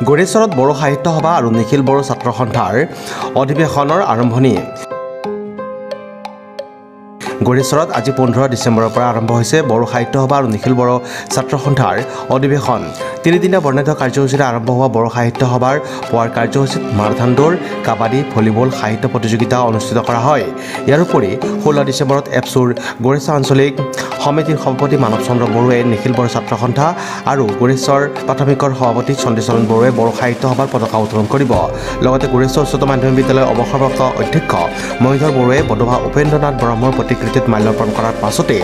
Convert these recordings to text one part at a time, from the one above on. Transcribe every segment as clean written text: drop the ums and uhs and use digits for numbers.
গড়েশ্বৰত বড়ো সাহিত্য সভা আৰু নিখিল বড়ো ছাত্ৰ সন্থাৰ অধিৱেশনৰ আৰম্ভণি। গড়েশ্বৰত আজি 15 ডিচেম্বৰৰ পৰা আৰম্ভ হৈছে বড়ো সাহিত্য সভা আৰু নিখিল বড়ো ছাত্ৰ সন্থাৰ অধিৱেশন। 3 দিনীয়া বৰ্ণাঢ্য কাৰ্যসূচীৰে আৰম্ভ হোৱা বড়ো সাহিত্য সভাৰ পুৱাৰ কাৰ্যসূচীত মাৰাথান দৌৰ, কাবাডী, ভলীবল, সাহিত্য প্ৰতিযোগিতা অনুষ্ঠিত কৰা হয়। ইয়াৰ উপৰি 16 ডিচেম্বৰত এপচুৰ গড়েশ্বৰ আঞ্চলিক সমিতিৰ সভাপতি মানৱ চন্দ্ৰ বড়োৱে নিখিল বড়ো ছাত্ৰ সন্থা আৰু গড়েশ্বৰ প্ৰাথমিকৰ সভাপতি চণ্ডীচৰণ বড়োৱে বড়ো সাহিত্য সভাৰ পতাকা উত্তোলন কৰিব। লগতে গড়েশ্বৰ উচ্চতৰ মাধ্যমিক বিদ্যালয়ৰ অৱসৰপ্ৰাপ্ত অধ্যক্ষ মহিধৰ বড়োৱে বডোভা উপেন্দ্ৰনাথ ব্ৰহ্মৰ প্ৰতিকৃতিত মাল্যাৰ্পণ কৰাৰ পাছতে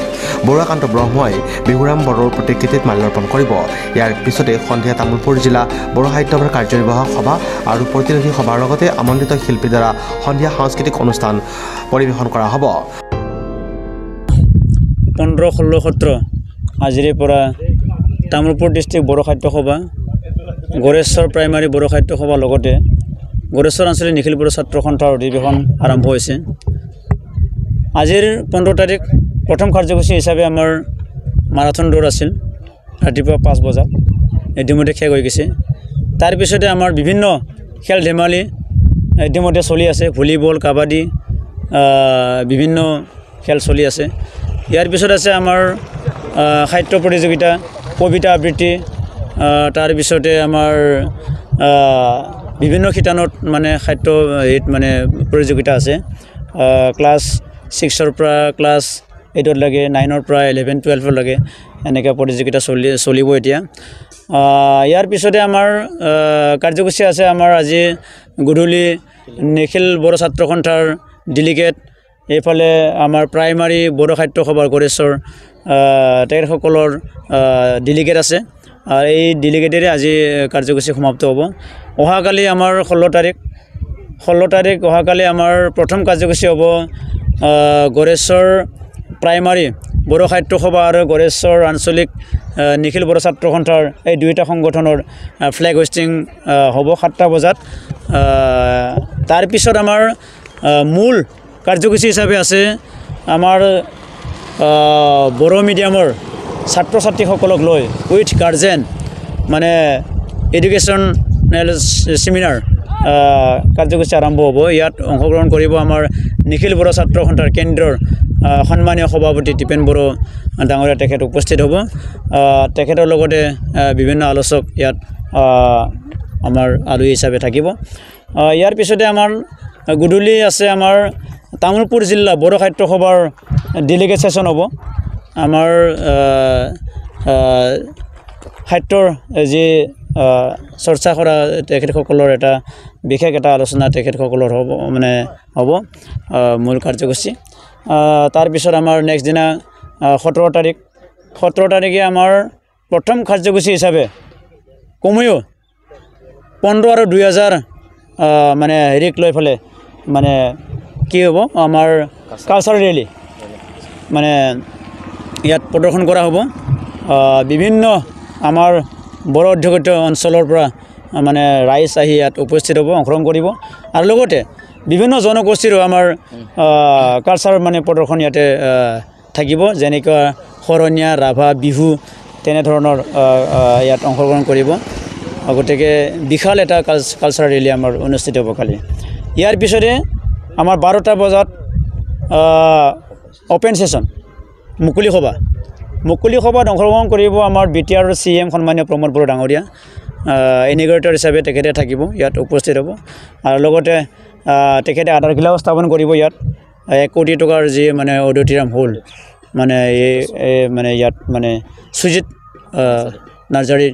বৰুৱাকান্ত ব্ৰহ্মই বিহুৰাম বড়োৰ প্ৰতিকৃতিত মাল্যাৰ্পণ কৰিব। ইয়াৰ পিছতে সন্ধিয়া তামুলপুৰ জিলা বড়ো সাহিত্য সভাৰ কাৰ্যনিৰ্বাহক সভা আৰু প্ৰতিনিধি সভাৰ লগতে আমন্ত্ৰিত শিল্পীৰ দ্বাৰা সন্ধিয়া সাংস্কৃতিক অনুষ্ঠান পৰিৱেশন কৰা হ'ব। 15-16 সত্ৰ আজিৰে পৰা তামুলপুৰ ডিষ্ট্ৰিক্ট বড়ো সাহিত্য সভা, গড়েশ্বৰ প্ৰাইমাৰী বড়ো সাহিত্য সভাৰ লগতে গড়েশ্বৰ আঞ্চলিক নিখিল বড়ো ছাত্ৰ সন্থাৰ অধিৱেশন আৰম্ভ হৈছে। আজিৰ 15 তাৰিখ প্ৰথম কাৰ্যসূচী হিচাপে আমাৰ মাৰাথন দৌৰ আছিল ৰাতিপুৱা 5 বজাত, ইতিমধ্যে শেষ হৈ গৈছে। তাৰপিছতে আমাৰ বিভিন্ন খেল ধেমালি ইতিমধ্যে চলি আছে, ভলীবল, কাবাডী, বিভিন্ন খেল চলি আছে। ইয়াৰ পিছত আছে আমাৰ সাহিত্য প্ৰতিযোগিতা, কবিতা আবৃত্তি, তাৰপিছতে আমাৰ বিভিন্ন শিতানত মানে সাহিত্য মানে প্ৰতিযোগিতা আছে। ক্লাছ 6ৰ পৰা ক্লাছ 8ত লাগে, 9ৰ পৰা 11-12 লাগে এনেকৈ প্ৰতিযোগিতা চলিব এতিয়া। ইয়াৰ পিছতে আমাৰ কাৰ্যসূচী আছে আমাৰ আজি গধূলি নিখিল বড়ো ছাত্ৰ সন্থাৰ ডেলিগেট, এইফালে আমাৰ প্ৰাইমাৰী বড়ো সাহিত্য সভাৰ গড়েশ্বৰ তেখেতসকলৰ ডেলিগেট আছে। আৰু এই ডেলিগেটেৰে আজি কাৰ্যসূচী সমাপ্ত হ'ব। অহাকালি আমাৰ 16 তাৰিখ অহাকালি আমাৰ প্ৰথম কাৰ্যসূচী হ'ব গড়েশ্বৰ প্ৰাইমাৰী বড়ো সাহিত্য সভা আৰু গড়েশ্বৰ আঞ্চলিক নিখিল বড়ো ছাত্ৰ সন্থাৰ এই দুয়োটা সংগঠনৰ ফ্লেগ হোষ্টিং হ'ব 7টা বজাত। তাৰপিছত আমাৰ মূল কাৰ্যসূচী হিচাপে আছে আমাৰ বড়ো মিডিয়ামৰ ছাত্ৰ ছাত্ৰীসকলক লৈ উইথ গাৰ্জেন মানে এডুকেশ্যনেল ছেমিনাৰ কাৰ্যসূচী আৰম্ভ হ'ব। ইয়াত অংশগ্ৰহণ কৰিব আমাৰ নিখিল বড়ো ছাত্ৰ সন্থাৰ কেন্দ্ৰৰ সন্মানীয় সভাপতি দীপেন বড়ো ডাঙৰীয়া, তেখেত উপস্থিত হ'ব। তেখেতৰ লগতে বিভিন্ন আলোচক ইয়াত আমাৰ আলহী হিচাপে থাকিব। ইয়াৰ পিছতে আমাৰ গধূলি আছে আমাৰ তামুলপুৰ জিলা বড়ো সাহিত্য সভাৰ ডেলিগেট ছেশ্যন হ'ব। আমাৰ সাহিত্যৰ যি চৰ্চা কৰা তেখেতসকলৰ এটা বিশেষ এটা আলোচনা তেখেতসকলৰ হ'ব মূল কাৰ্যসূচী। তাৰপিছত আমাৰ নেক্সট দিনা 17 তাৰিখে আমাৰ প্ৰথম কাৰ্যসূচী হিচাপে কমেও 15 আৰু 2000 মানে হেৰিক লৈ পেলাই মানে কি হ'ব আমাৰ কালচাৰেল ৰেলী মানে ইয়াত প্ৰদৰ্শন কৰা হ'ব। বিভিন্ন আমাৰ বড়ো অধ্যুষিত অঞ্চলৰ পৰা মানে ৰাইজ আহি ইয়াত উপস্থিত হ'ব, অংশগ্ৰহণ কৰিব। আৰু লগতে বিভিন্ন জনগোষ্ঠীৰো আমাৰ কালচাৰ মানে প্ৰদৰ্শন ইয়াতে থাকিব, যেনেকুৱা শৰণীয়া, ৰাভা, বিহু তেনেধৰণৰ ইয়াত অংশগ্ৰহণ কৰিব। গতিকে বিশাল এটা কালচাৰ ৰেলী আমাৰ অনুষ্ঠিত হ'ব কালি। ইয়াৰ পিছতে আমাৰ 12টা বজাত অপেন ছেশ্যন মুকলি সভাত অংশগ্ৰহণ কৰিব আমাৰ BTR CM সন্মানীয় প্ৰমোদ বড়ো ডাঙৰীয়া, ইনিগ্ৰেটৰ হিচাপে তেখেতে থাকিব, ইয়াত উপস্থিত হ'ব। আৰু লগতে তেখেতে আধাৰশিলাও স্থাপন কৰিব ইয়াত। 1 কোটি টকাৰ যি মানে অডিটৰিয়াম হ'ল মানে এই মানে ইয়াত মানে সুজিত নাৰ্জাৰী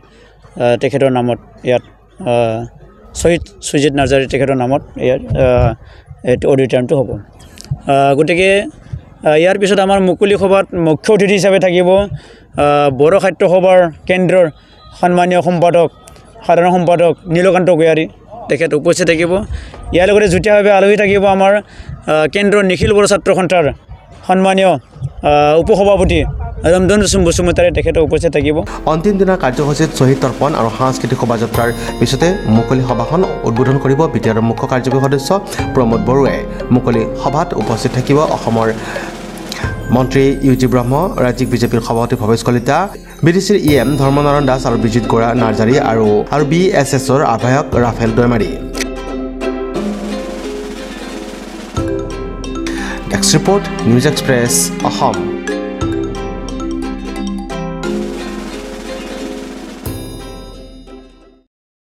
তেখেতৰ নামত ইয়াত শ্বহীদ সুজিত নাৰ্জাৰী তেখেতৰ নামত ইয়াত এইটো অডিটৰিয়ামটো হ'ব। গতিকে ইয়াৰ পিছত আমাৰ মুকলি সভাত মুখ্য অতিথি হিচাপে থাকিব বড়ো সাহিত্য সভাৰ কেন্দ্ৰৰ সন্মানীয় সাধাৰণ সম্পাদক নীলকান্ত গোয়াৰী, তেখেত উপস্থিত থাকিব। ইয়াৰ লগতে যুটীয়াভাৱে আলহী থাকিব আমাৰ কেন্দ্ৰৰ নিখিল বড়ো ছাত্ৰ সন্থাৰ সন্মানীয় উপসভাপতি ৰমজন বসুমতাৰী, তেখেত উপস্থিত থাকিব। অন্তিম দিনাৰ কাৰ্যসূচীত শ্বহীদ তৰ্পণ আৰু সাংস্কৃতিক শোভাযাত্ৰাৰ পিছতে মুকলি সভাখন উদ্বোধন কৰিব BTR মুখ্য কাৰ্যবাহী সদস্য প্ৰমোদ বড়োৱে। মুকলি সভাত উপস্থিত থাকিব অসমৰ মন্ত্ৰী UG ব্ৰহ্ম, ৰাজ্যিক বিজেপিৰ সভাপতি ভৱেশ কলিতা, BDCৰ EM ধৰ্মনাৰায়ণ দাস আৰু বিজিত গৌৰা নাৰ্জাৰী আৰু BSSৰ আহ্বায়ক Raphel Daimary. Desk report news express Assam.